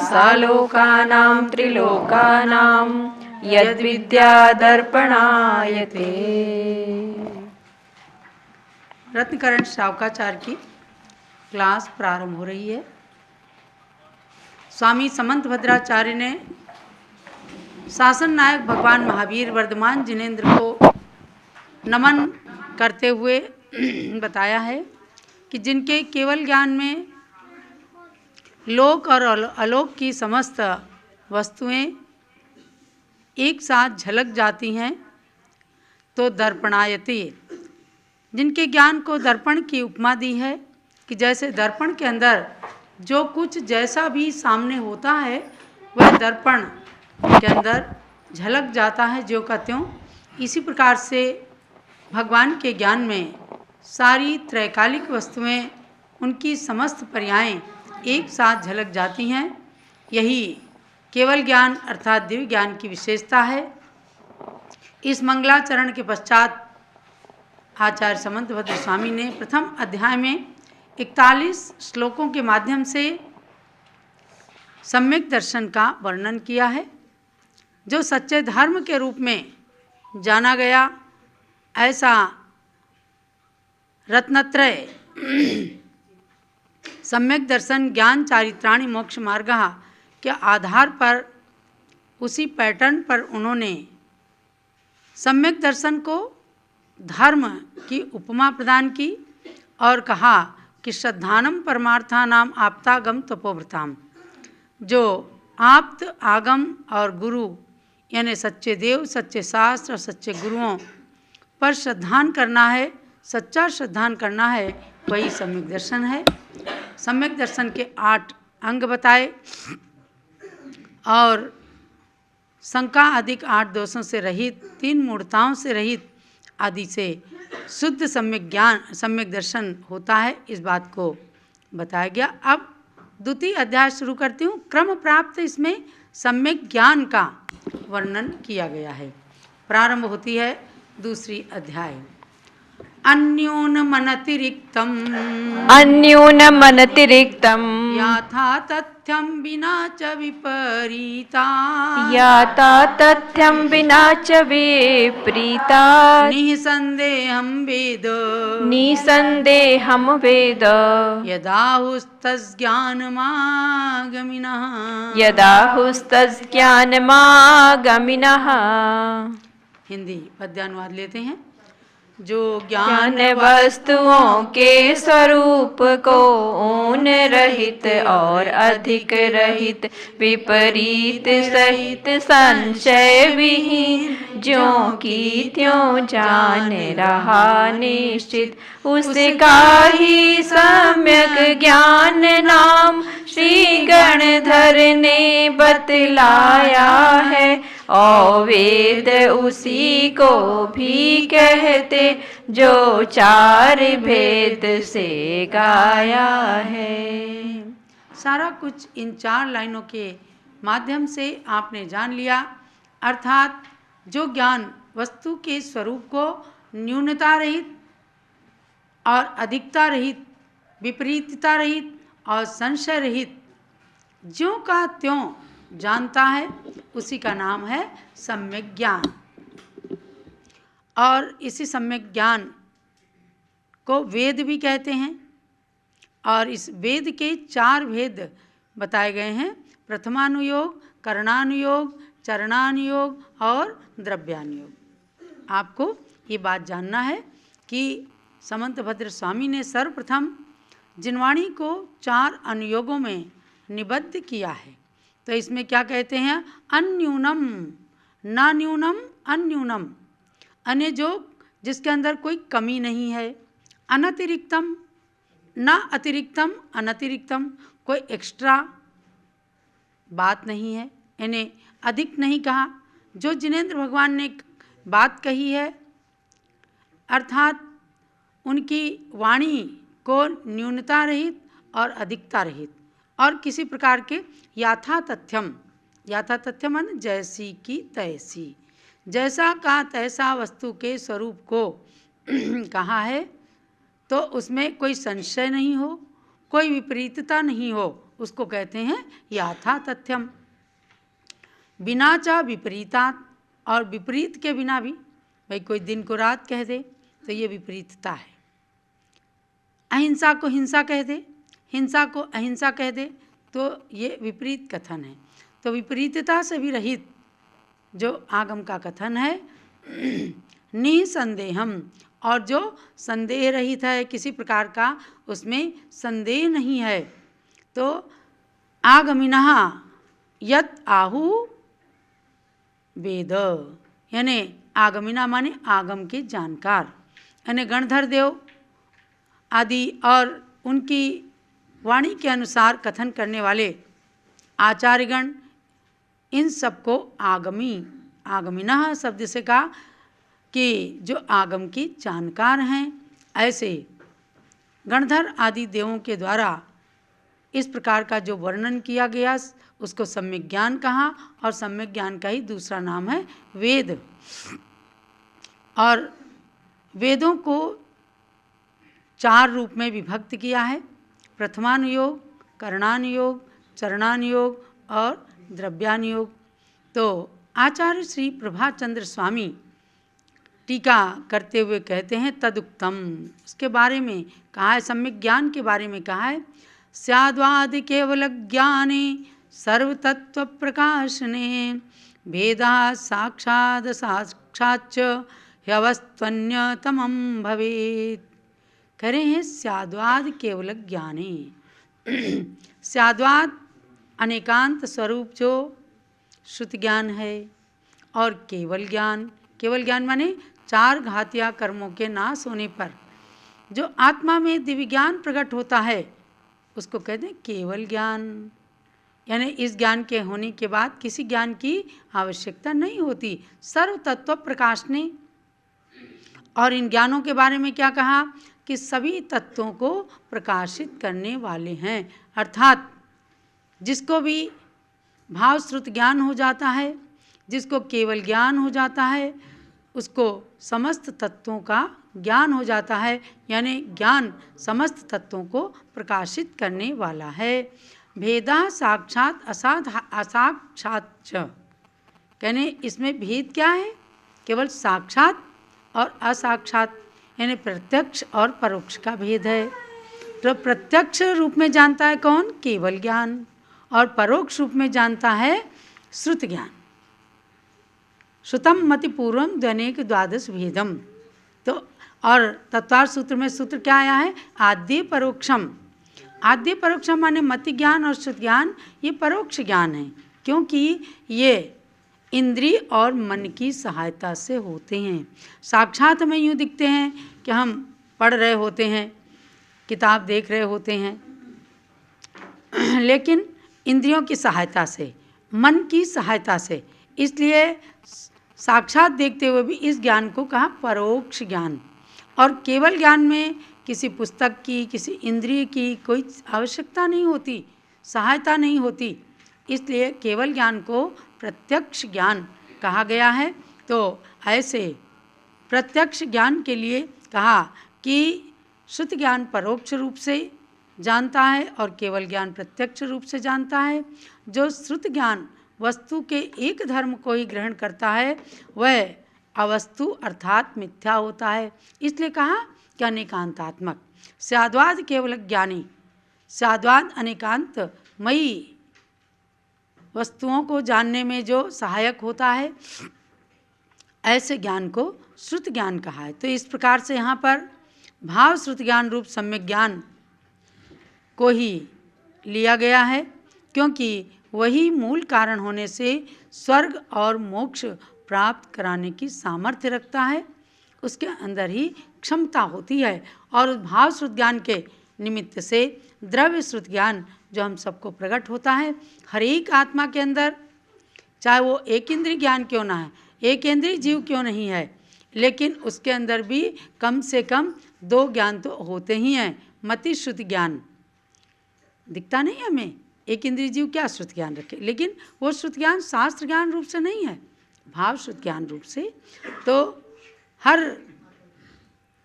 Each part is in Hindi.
सालोकानां त्रिलोकानां यद्विद्या दर्पणायते। रत्नकरण शावकाचार्य की क्लास प्रारंभ हो रही है। स्वामी समंत भद्राचार्य ने शासन नायक भगवान महावीर वर्धमान जिनेंद्र को नमन करते हुए बताया है कि जिनके केवल ज्ञान में लोक और अलोक की समस्त वस्तुएं एक साथ झलक जाती हैं, तो दर्पणायति, जिनके ज्ञान को दर्पण की उपमा दी है कि जैसे दर्पण के अंदर जो कुछ जैसा भी सामने होता है वह दर्पण के अंदर झलक जाता है ज्यों का त्यों। इसी प्रकार से भगवान के ज्ञान में सारी त्रैकालिक वस्तुएं, उनकी समस्त पर्यायें एक साथ झलक जाती हैं। यही केवल ज्ञान अर्थात दिव्य ज्ञान की विशेषता है। इस मंगलाचरण के पश्चात आचार्य समंत भद्र स्वामी ने प्रथम अध्याय में 41 श्लोकों के माध्यम से सम्यक दर्शन का वर्णन किया है, जो सच्चे धर्म के रूप में जाना गया। ऐसा रत्नत्रय सम्यक दर्शन ज्ञान चारित्राणि मोक्ष मार्ग के आधार पर, उसी पैटर्न पर उन्होंने सम्यक दर्शन को धर्म की उपमा प्रदान की और कहा कि श्रद्धानम परमार्थानाम आप्तागम तपोव्रताम, जो आप्त आगम और गुरु यानी सच्चे देव, सच्चे शास्त्र और सच्चे गुरुओं पर श्रद्धान करना है, सच्चा श्रद्धान करना है, वही सम्यक दर्शन है। सम्यक दर्शन के 8 अंग बताए और शंका अधिक 8 दोषों से रहित, 3 मूढ़ताओं से रहित आदि से शुद्ध सम्यक ज्ञान, सम्यक दर्शन होता है, इस बात को बताया गया। अब द्वितीय अध्याय शुरू करती हूँ। क्रम प्राप्त इसमें सम्यक ज्ञान का वर्णन किया गया है। प्रारंभ होती है दूसरी अध्याय। अन्यूनमनतिरिक्तम् याथा तथ्यं विना च विपरीता, याता तथ्यं विना च विपरीता, निसन्देहं वेद वेद यदाहुस्तज्ञानमागमिनः। हिंदी पद्यानुवाद लेते हैं। जो ज्ञान वस्तुओं के स्वरूप को ऊन रहित और अधिक रहित, विपरीत सहित संशय विहीन, ज्यों की त्यों जान रहा निश्चित, उसका ही सम्यक ज्ञान नाम श्री गणधर ने बतलाया है। और वेद उसी को भी कहते जो 4 भेद से गाया है। सारा कुछ इन 4 लाइनों के माध्यम से आपने जान लिया। अर्थात जो ज्ञान वस्तु के स्वरूप को न्यूनता रहित और अधिकता रहित, विपरीतता रहित और संशय रहित ज्यों का त्यों जानता है, उसी का नाम है सम्यक ज्ञान। और इसी सम्यक ज्ञान को वेद भी कहते हैं। और इस वेद के 4 भेद बताए गए हैं: प्रथमानुयोग, करणानुयोग, चरणानुयोग और द्रव्यानुयोग। आपको ये बात जानना है कि समंत भद्र स्वामी ने सर्वप्रथम जिनवाणी को 4 अनुयोगों में निबद्ध किया है। तो इसमें क्या कहते हैं? अन्यूनम, ना न्यूनम, अन्यूनम, अन्य जो जिसके अंदर कोई कमी नहीं है। अनतिरिक्तम, ना अतिरिक्तम, अनतिरिक्तम, कोई एक्स्ट्रा बात नहीं है, यानी अधिक नहीं कहा। जो जिनेंद्र भगवान ने बात कही है, अर्थात उनकी वाणी को न्यूनता रहित और अधिकता रहित और किसी प्रकार के याथा तथ्यम, याथा तथ्यम मन जैसी की तैसी, जैसा का तैसा वस्तु के स्वरूप को कहा है, तो उसमें कोई संशय नहीं हो, कोई विपरीतता नहीं हो, उसको कहते हैं याथा तथ्यम। बिना चा विपरीतात्, और विपरीत के बिना भी, भाई कोई दिन को रात कह दे तो ये विपरीतता है। अहिंसा को हिंसा कह दे, हिंसा को अहिंसा कह दे तो ये विपरीत कथन है। तो विपरीतता से भी रहित जो आगम का कथन है निसंदेहम, और जो संदेह रहित है, किसी प्रकार का उसमें संदेह नहीं है, तो आगमिनः यत आहु वेद, यानी आगमिना माने आगम के जानकार, यानी गणधर देव आदि और उनकी वाणी के अनुसार कथन करने वाले आचार्यगण, इन सबको आगमी, आगमिनः शब्द से कहा कि जो आगम की जानकार हैं, ऐसे गणधर आदि देवों के द्वारा इस प्रकार का जो वर्णन किया गया उसको सम्यक ज्ञान कहा, और सम्यक ज्ञान का ही दूसरा नाम है वेद। और वेदों को 4 रूप में विभक्त किया है, प्रथमानुयोग, करणानुयोग, चरणानुयोग और द्रव्यानुयोग। तो आचार्य श्री प्रभाचंद्र स्वामी टीका करते हुए कहते हैं तदुक्तम, उसके बारे में कहा है, सम्यक ज्ञान के बारे में कहा है, स्याद्वाद केवल ज्ञाने सर्वतत्व प्रकाशने भेदा साक्षाद साक्षाच्च ह्यवस्त्वन्यतमं भवेत्। कह रहे हैं स्याद्वाद केवल ज्ञाने, स्याद्वाद अनेकांत स्वरूप जो श्रुति ज्ञान है, और केवल ज्ञान, केवल ज्ञान माने 4 घातिया कर्मों के नाश होने पर जो आत्मा में दिव्य ज्ञान प्रकट होता है उसको कहते हैं केवल ज्ञान। यानी इस ज्ञान के होने के बाद किसी ज्ञान की आवश्यकता नहीं होती, सर्व तत्व प्रकाशने। और इन ज्ञानों के बारे में क्या कहा कि सभी तत्वों को प्रकाशित करने वाले हैं, अर्थात जिसको भी भाव श्रुत ज्ञान हो जाता है, जिसको केवल ज्ञान हो जाता है, उसको समस्त तत्वों का ज्ञान हो जाता है, यानी ज्ञान समस्त तत्वों को प्रकाशित करने वाला है। भेदा साक्षात असाक्षात च, कहने इसमें भेद क्या है, केवल साक्षात और असाक्षात, यानी प्रत्यक्ष और परोक्ष का भेद है। तो प्रत्यक्ष रूप में जानता है कौन, केवल ज्ञान, और परोक्ष रूप में जानता है श्रुत ज्ञान। श्रुतम मति पूर्वम द्वनेक द्वादश भेदम। तो और तत्वार्थ सूत्र में सूत्र क्या आया है, आद्य परोक्षम। आद्य परोक्षम माने मति ज्ञान और श्रुत ज्ञान, ये परोक्ष ज्ञान है, क्योंकि ये इंद्रिय और मन की सहायता से होते हैं। साक्षात में यूँ दिखते हैं कि हम पढ़ रहे होते हैं, किताब देख रहे होते हैं, लेकिन इंद्रियों की सहायता से, मन की सहायता से, इसलिए साक्षात देखते हुए भी इस ज्ञान को कहा परोक्ष ज्ञान। और केवल ज्ञान में किसी पुस्तक की, किसी इंद्रिय की कोई आवश्यकता नहीं होती, सहायता नहीं होती, इसलिए केवल ज्ञान को प्रत्यक्ष ज्ञान कहा गया है। तो ऐसे प्रत्यक्ष ज्ञान के लिए कहा कि श्रुत ज्ञान परोक्ष रूप से जानता है और केवल ज्ञान प्रत्यक्ष रूप से जानता है। जो श्रुत ज्ञान वस्तु के एक धर्म को ही ग्रहण करता है वह अवस्तु अर्थात मिथ्या होता है, इसलिए कहा कि अनेकांतात्मक। स्याद्वाद केवल ज्ञानी, स्याद्वाद अनेकांतमयी वस्तुओं को जानने में जो सहायक होता है, ऐसे ज्ञान को श्रुत ज्ञान कहा है। तो इस प्रकार से यहाँ पर भाव श्रुत ज्ञान रूप सम्यक ज्ञान को ही लिया गया है, क्योंकि वही मूल कारण होने से स्वर्ग और मोक्ष प्राप्त कराने की सामर्थ्य रखता है, उसके अंदर ही क्षमता होती है। और उस भाव श्रुत ज्ञान के निमित्त से द्रव्य श्रुत ज्ञान जो हम सबको प्रकट होता है, हर एक आत्मा के अंदर, चाहे वो एक इंद्रिय ज्ञान क्यों ना है, एक इंद्रिय जीव क्यों नहीं है, लेकिन उसके अंदर भी कम से कम 2 ज्ञान तो होते ही हैं। मति श्रुत ज्ञान दिखता नहीं हमें, एक इंद्रिय जीव क्या श्रुत ज्ञान रखे, लेकिन वो श्रुत ज्ञान शास्त्र ज्ञान रूप से नहीं है, भाव श्रुत ज्ञान रूप से। तो हर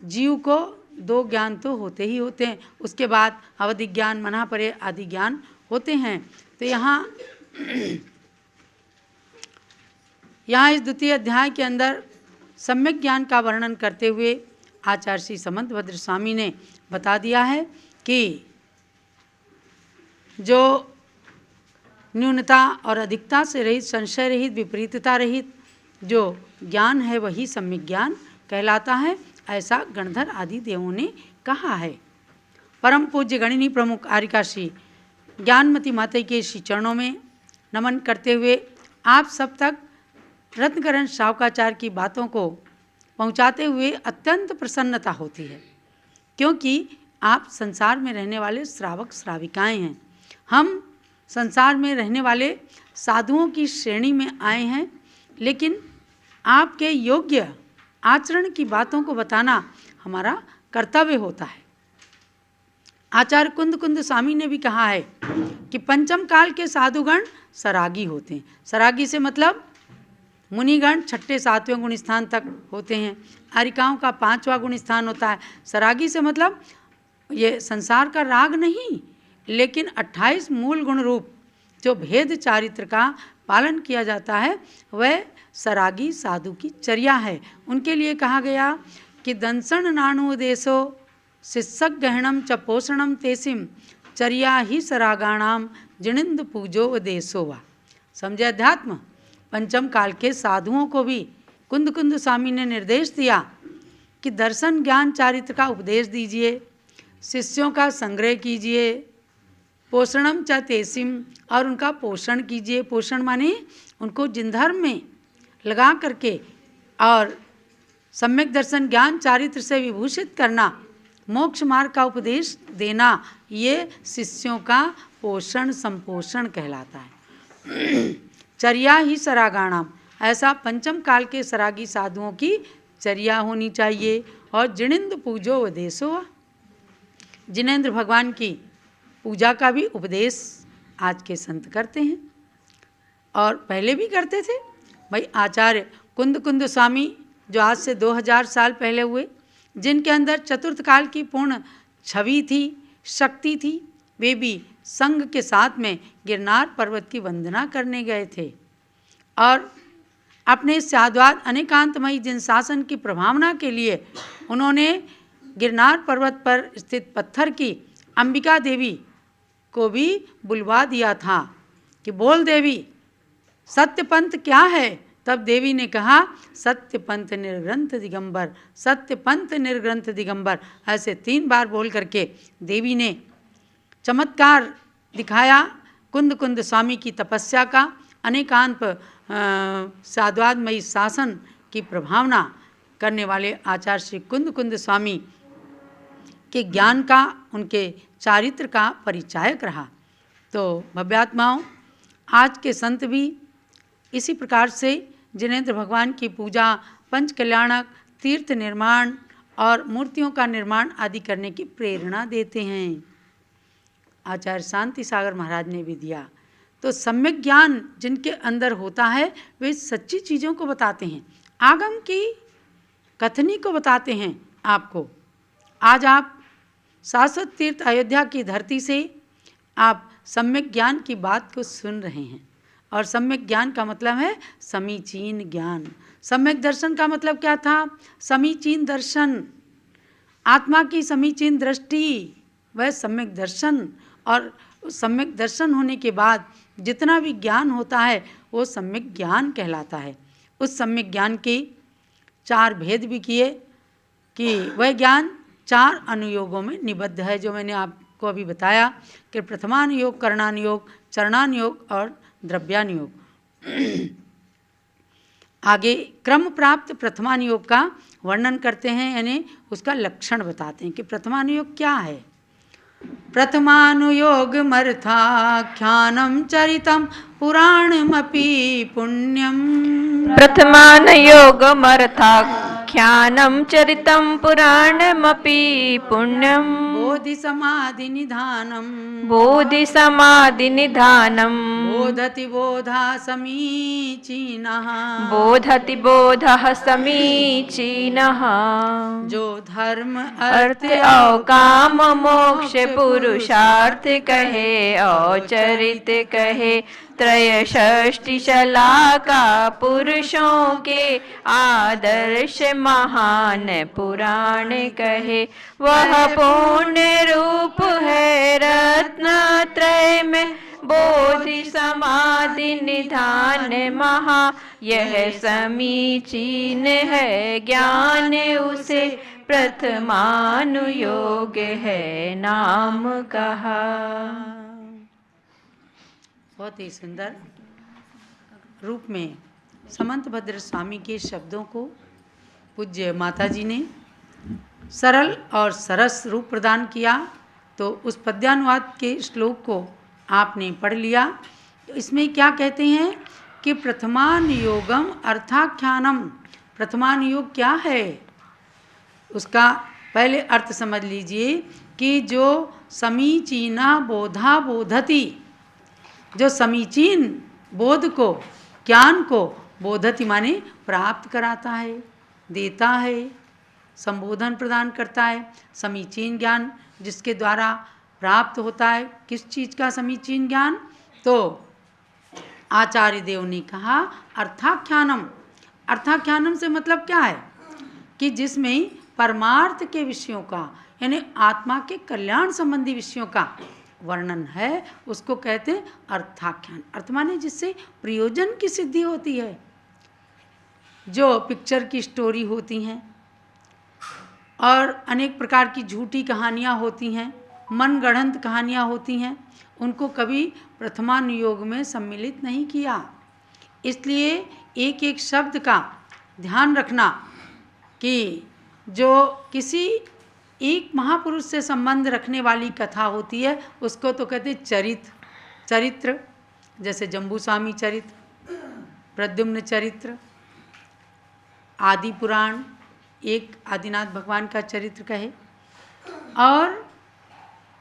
जीव को 2 ज्ञान तो होते ही होते हैं, उसके बाद अवधि ज्ञान, मनापरे आदि ज्ञान होते हैं। तो यहाँ इस द्वितीय अध्याय के अंदर सम्यक ज्ञान का वर्णन करते हुए आचार्य श्री समंतभद्र स्वामी ने बता दिया है कि जो न्यूनता और अधिकता से रहित, संशय रहित, विपरीतता रहित जो ज्ञान है वही सम्यक ज्ञान कहलाता है, ऐसा गणधर आदि देवों ने कहा है। परम पूज्य गणिनी प्रमुख आर्यकाशी ज्ञानमती माता के श्री चरणों में नमन करते हुए आप सब तक रत्नकरण शावकाचार्य की बातों को पहुंचाते हुए अत्यंत प्रसन्नता होती है, क्योंकि आप संसार में रहने वाले श्रावक श्राविकाएं हैं। हम संसार में रहने वाले साधुओं की श्रेणी में आए हैं, लेकिन आपके योग्य आचरण की बातों को बताना हमारा कर्तव्य होता है। आचार्य कुंद कुंद स्वामी ने भी कहा है कि पंचम काल के साधुगण सरागी होते हैं। सरागी से मतलब मुनिगण छठे सातवें गुण स्थान तक होते हैं, आरिकाओं का 5वां गुण स्थान होता है। सरागी से मतलब ये संसार का राग नहीं, लेकिन 28 मूल गुण रूप जो भेद चारित्र का पालन किया जाता है वह सरागी साधु की चर्या है। उनके लिए कहा गया कि दंसन नाणु देशो शिष्यक गहणम च पोषणम तेसिम चर्या ही सरागाणाम जिनिंद पूजो व देशो वा। समझे अध्यात्म। पंचम काल के साधुओं को भी कुंद कुंद स्वामी ने निर्देश दिया कि दर्शन ज्ञान चारित्र का उपदेश दीजिए, शिष्यों का संग्रह कीजिए, पोषणम च तेसिम और उनका पोषण कीजिए। पोषण माने उनको जिनधर्म में लगा करके और सम्यक दर्शन ज्ञान चारित्र से विभूषित करना, मोक्ष मार्ग का उपदेश देना, ये शिष्यों का पोषण संपोषण कहलाता है। चर्या ही सरागाणाम, ऐसा पंचम काल के सरागी साधुओं की चर्या होनी चाहिए। और जिनेन्द्र पूजो व देशो, जिनेन्द्र भगवान की पूजा का भी उपदेश आज के संत करते हैं और पहले भी करते थे। भाई आचार्य कुंद कुंद स्वामी जो आज से 2000 साल पहले हुए, जिनके अंदर चतुर्थ काल की पूर्ण छवि थी, शक्ति थी, वे भी संघ के साथ में गिरनार पर्वत की वंदना करने गए थे और अपने साद्वाद अनेकांतमयी जिन शासन की प्रभावना के लिए उन्होंने गिरनार पर्वत पर स्थित पत्थर की अंबिका देवी को भी बुलवा दिया था कि बोल देवी सत्य पंथ क्या है। तब देवी ने कहा सत्य पंथ निर्ग्रंथ दिगंबर, सत्य पंथ निर्ग्रंथ दिगंबर, ऐसे 3 बार बोल करके देवी ने चमत्कार दिखाया कुंद कुंद स्वामी की तपस्या का, अनेकांत साद्वादमयी शासन की प्रभावना करने वाले आचार्य श्री कुंद कुंद स्वामी के ज्ञान का, उनके चारित्र का परिचायक रहा। तो भव्यात्माओं, आज के संत भी इसी प्रकार से जिनेन्द्र भगवान की पूजा, पंच कल्याणक, तीर्थ निर्माण और मूर्तियों का निर्माण आदि करने की प्रेरणा देते हैं। आचार्य शांति सागर महाराज ने भी दिया। तो सम्यक ज्ञान जिनके अंदर होता है वे सच्ची चीज़ों को बताते हैं, आगम की कथनी को बताते हैं आपको। आज आप शाश्वत तीर्थ अयोध्या की धरती से आप सम्यक ज्ञान की बात को सुन रहे हैं और सम्यक ज्ञान का मतलब है समीचीन ज्ञान। सम्यक दर्शन का मतलब क्या था? समीचीन दर्शन, आत्मा की समीचीन दृष्टि, वह सम्यक दर्शन। और सम्यक दर्शन होने के बाद जितना भी ज्ञान होता है वो सम्यक ज्ञान कहलाता है। उस सम्यक ज्ञान के 4 भेद भी किए कि वह ज्ञान 4 अनुयोगों में निबद्ध है, जो मैंने आपको अभी बताया कि प्रथमानुयोग, करणानुयोग, चरणानुयोग और द्रव्यानुयोग। आगे क्रम प्राप्त प्रथमानुयोग का वर्णन करते हैं, यानी उसका लक्षण बताते हैं कि प्रथमानुयोग क्या है। प्रथमानुयोग मर्थाख्यानं चरितं पुराणमपि पुण्यम। प्रथमानुयोगमर्थाख्यानं चरितं पुराणमपि पुण्यम। बोधि समाधि निधानम बोधि समाधि निधानम बोधति बोधा समीचीनः बोधति बोधः समीचीनः जो धर्म अर्थ और काम मोक्ष पुरुषार्थ कहे और चरित कहे त्रय षष्टि शलाका पुरुषों के आदर्श महान पुराण कहे वह पूर्ण रूप है रत्न त्रय में बोधि समाधि निधान महा यह समीचीन है ज्ञान उसे प्रथमानुयोग है नाम कहा। बहुत ही सुंदर रूप में समंत भद्र स्वामी के शब्दों को पूज्य माता जी ने सरल और सरस रूप प्रदान किया। तो उस पद्यानुवाद के श्लोक को आपने पढ़ लिया। तो इसमें क्या कहते हैं कि प्रथमानुयोगम अर्थाख्यानम। प्रथमानुयोग क्या है उसका पहले अर्थ समझ लीजिए कि जो समीचीना बोधा बोधति, जो समीचीन बोध को ज्ञान को बोधति माने प्राप्त कराता है, देता है, संबोधन प्रदान करता है। समीचीन ज्ञान जिसके द्वारा प्राप्त होता है। किस चीज़ का समीचीन ज्ञान? तो आचार्य देव ने कहा अर्थाख्यानम। अर्थाख्यानम से मतलब क्या है कि जिसमें परमार्थ के विषयों का यानी आत्मा के कल्याण संबंधी विषयों का वर्णन है उसको कहते हैं अर्थाख्यान। अर्थ माने जिससे प्रयोजन की सिद्धि होती है। जो पिक्चर की स्टोरी होती हैं और अनेक प्रकार की झूठी कहानियाँ होती हैं, मनगढ़ंत कहानियाँ होती हैं, उनको कभी प्रथमानुयोग में सम्मिलित नहीं किया। इसलिए एक एक शब्द का ध्यान रखना कि जो किसी एक महापुरुष से संबंध रखने वाली कथा होती है उसको तो कहते चरित्र। जैसे जम्बू स्वामी चरित्र, प्रद्युम्न चरित्र, आदि पुराण, एक आदिनाथ भगवान का चरित्र कहे। और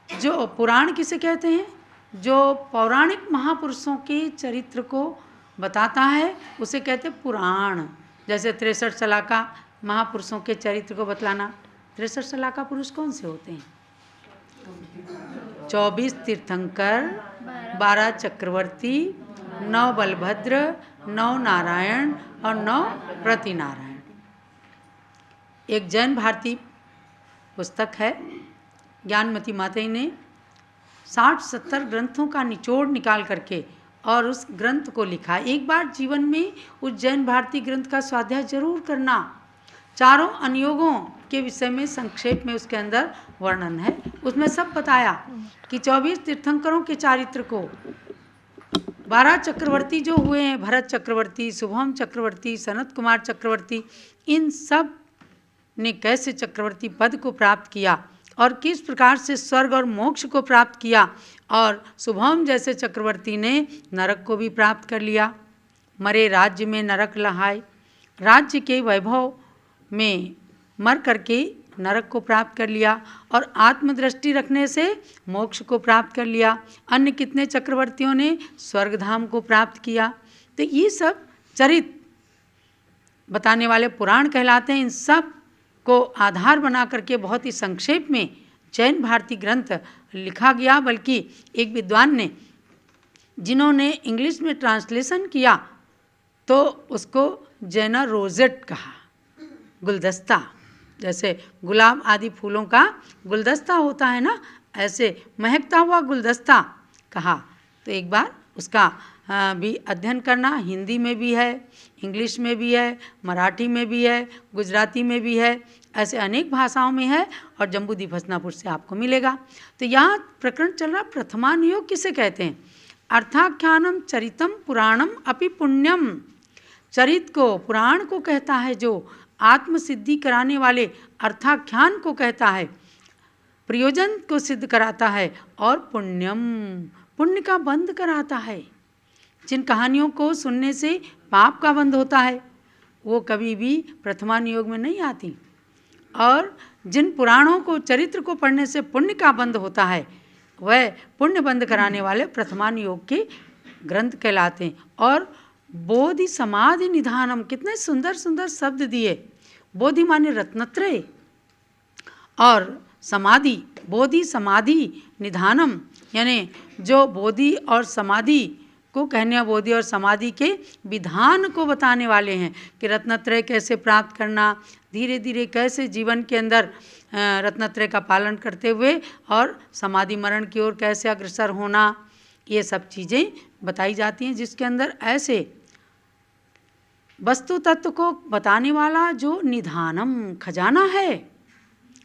जो पुराण किसे कहते हैं? जो पौराणिक महापुरुषों के चरित्र को बताता है उसे कहते हैं पुराण। जैसे 63 शलाका महापुरुषों के चरित्र को बतलाना। 63 शलाका पुरुष कौन से होते हैं? 24 तीर्थंकर, 12 चक्रवर्ती, 9 बलभद्र, 9 नारायण और 9 प्रतिनारायण। एक जैन भारती पुस्तक है, ज्ञानमती माता ने 60-70 ग्रंथों का निचोड़ निकाल करके और उस ग्रंथ को लिखा। एक बार जीवन में उस जैन भारती ग्रंथ का स्वाध्याय जरूर करना। चारों अनुयोगों के विषय में संक्षेप में उसके अंदर वर्णन है। उसमें सब बताया कि 24 तीर्थंकरों के चारित्र को, 12 चक्रवर्ती जो हुए हैं, भरत चक्रवर्ती, शुभम चक्रवर्ती, सनत कुमार चक्रवर्ती, इन सब ने कैसे चक्रवर्ती पद को प्राप्त किया और किस प्रकार से स्वर्ग और मोक्ष को प्राप्त किया। और शुभम जैसे चक्रवर्ती ने नरक को भी प्राप्त कर लिया। मरे राज्य में नरक लहाए, राज्य के वैभव में मर करके नरक को प्राप्त कर लिया और आत्मदृष्टि रखने से मोक्ष को प्राप्त कर लिया। अन्य कितने चक्रवर्तियों ने स्वर्गधाम को प्राप्त किया। तो ये सब चरित्र बताने वाले पुराण कहलाते हैं। इन सब को आधार बना करके बहुत ही संक्षेप में जैन भारती ग्रंथ लिखा गया। बल्कि एक विद्वान ने, जिन्होंने इंग्लिश में ट्रांसलेशन किया, तो उसको जैना रोजेट कहा, गुलदस्ता। जैसे गुलाब आदि फूलों का गुलदस्ता होता है ना, ऐसे महकता हुआ गुलदस्ता कहा। तो एक बार उसका भी अध्ययन करना। हिंदी में भी है, इंग्लिश में भी है, मराठी में भी है, गुजराती में भी है, ऐसे अनेक भाषाओं में है और जम्बूद्वीप हसनापुर से आपको मिलेगा। तो यहाँ प्रकरण चल रहा प्रथमानुयोग किसे कहते हैं? अर्थाख्यानम चरितम पुराणम अपि पुण्यम। चरित को, पुराण को कहता है, जो आत्मसिद्धि कराने वाले अर्थाख्यान को कहता है, प्रयोजन को सिद्ध कराता है और पुण्यम, पुण्य का बंध कराता है। जिन कहानियों को सुनने से पाप का बंध होता है वो कभी भी प्रथमानुयोग में नहीं आती। और जिन पुराणों को, चरित्र को पढ़ने से पुण्य का बंध होता है, वह पुण्य बंध कराने वाले प्रथमानुयोग के ग्रंथ कहलाते हैं। और बोधि समाधि निधानम, कितने सुंदर सुंदर शब्द दिए। बोधि माने रत्नत्रय और समाधि, बोधि समाधि निधानम, यानी जो बोधि और समाधि को कहने, बोधि और समाधि के विधान को बताने वाले हैं कि रत्नत्रय कैसे प्राप्त करना, धीरे धीरे कैसे जीवन के अंदर रत्नत्रय का पालन करते हुए और समाधि मरण की ओर कैसे अग्रसर होना, ये सब चीज़ें बताई जाती हैं, जिसके अंदर ऐसे वस्तु तत्व को बताने वाला जो निधानम खजाना है।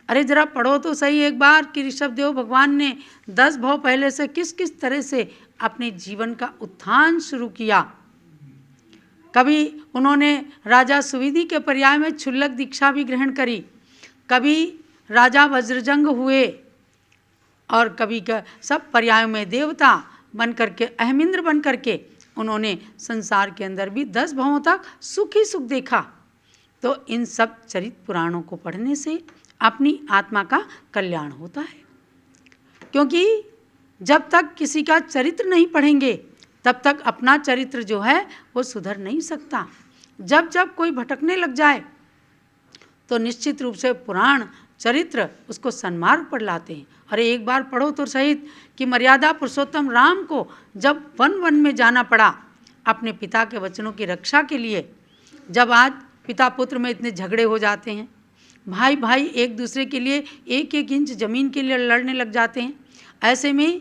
अरे जरा पढ़ो तो सही एक बार कि ऋषभदेव भगवान ने 10 भव पहले से किस किस तरह से अपने जीवन का उत्थान शुरू किया। कभी उन्होंने राजा सुविधि के पर्याय में क्षुल्लक दीक्षा भी ग्रहण करी, कभी राजा वज्रजंग हुए, और कभी सब पर्यायों में देवता बन करके, अहमिंद्र बन करके उन्होंने संसार के अंदर भी 10 भवों तक सुख ही सुख देखा। तो इन सब चरित्र पुराणों को पढ़ने से अपनी आत्मा का कल्याण होता है, क्योंकि जब तक किसी का चरित्र नहीं पढ़ेंगे तब तक अपना चरित्र जो है वो सुधर नहीं सकता। जब जब कोई भटकने लग जाए तो निश्चित रूप से पुराण चरित्र उसको सन्मार्ग पर लाते हैं। अरे एक बार पढ़ो तो सहित कि मर्यादा पुरुषोत्तम राम को जब वन वन में जाना पड़ा अपने पिता के वचनों की रक्षा के लिए, जब आज पिता पुत्र में इतने झगड़े हो जाते हैं, भाई भाई एक दूसरे के लिए 1-1 इंच जमीन के लिए लड़ने लग जाते हैं, ऐसे में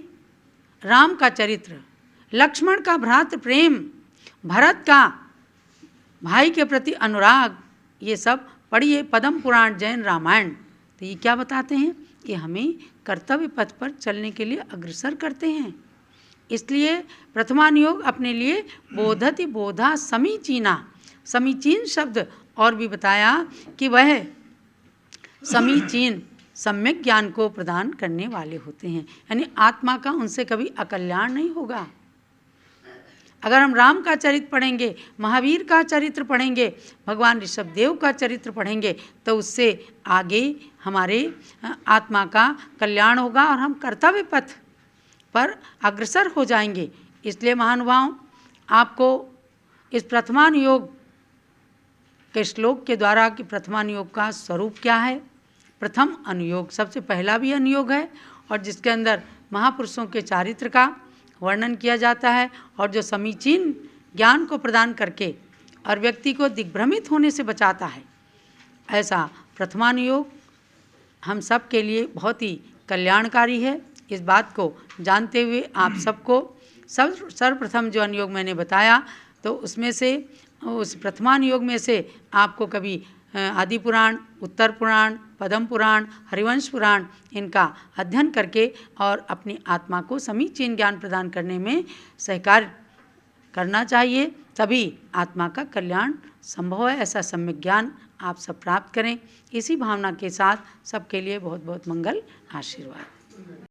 राम का चरित्र, लक्ष्मण का भ्रातृ प्रेम, भरत का भाई के प्रति अनुराग, ये सब पढ़िए। पद्म पुराण, जैन रामायण, तो ये क्या बताते हैं? ये हमें कर्तव्य पथ पर चलने के लिए अग्रसर करते हैं। इसलिए प्रथमानुयोग अपने लिए बोधति बोधा समीचीना, समीचीन शब्द और भी बताया कि वह समीचीन सम्यक ज्ञान को प्रदान करने वाले होते हैं, यानी आत्मा का उनसे कभी अकल्याण नहीं होगा। अगर हम राम का चरित्र पढ़ेंगे, महावीर का चरित्र पढ़ेंगे, भगवान ऋषभदेव का चरित्र पढ़ेंगे, तो उससे आगे हमारे आत्मा का कल्याण होगा और हम कर्तव्य पथ पर अग्रसर हो जाएंगे। इसलिए महानुभाव, आपको इस प्रथमानुयोग के श्लोक के द्वारा कि प्रथमानुयोग का स्वरूप क्या है, प्रथम अनुयोग सबसे पहला भी अनुयोग है और जिसके अंदर महापुरुषों के चारित्र का वर्णन किया जाता है और जो समीचीन ज्ञान को प्रदान करके और व्यक्ति को दिग्भ्रमित होने से बचाता है, ऐसा प्रथमानुयोग हम सब के लिए बहुत ही कल्याणकारी है। इस बात को जानते हुए आप सबको सर्वप्रथम जो अनुयोग मैंने बताया, तो उसमें से, उस प्रथमानुयोग में से आपको कभी आदि पुराण, उत्तर पुराण, पद्म पुराण, हरिवंश पुराण, इनका अध्ययन करके और अपनी आत्मा को समीचीन ज्ञान प्रदान करने में सहकार करना चाहिए, तभी आत्मा का कल्याण संभव है। ऐसा सम्यक ज्ञान आप सब प्राप्त करें। इसी भावना के साथ सबके लिए बहुत बहुत मंगल, आशीर्वाद।